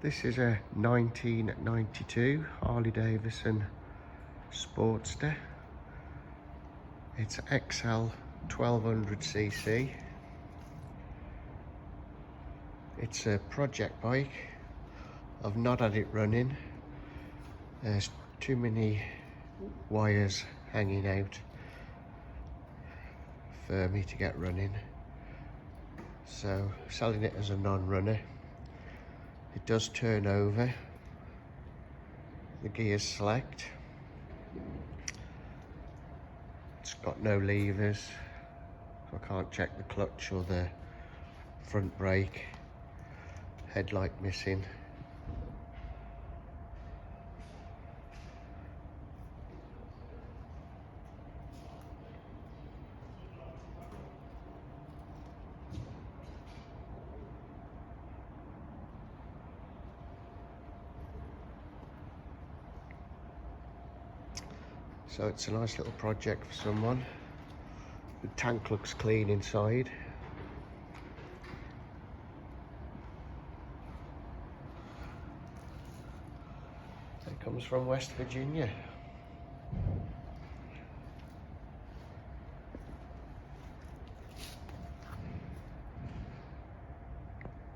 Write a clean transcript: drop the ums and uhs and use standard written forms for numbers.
This is a 1992 Harley Davidson Sportster. It's XL 1200cc. It's a project bike. I've not had it running. There's too many wires hanging out for me to get running. So selling it as a non-runner. It does turn over. The gears select. It's got no levers, so I can't check the clutch or the front brake. Headlight missing. So it's a nice little project for someone. The tank looks clean inside. It comes from West Virginia.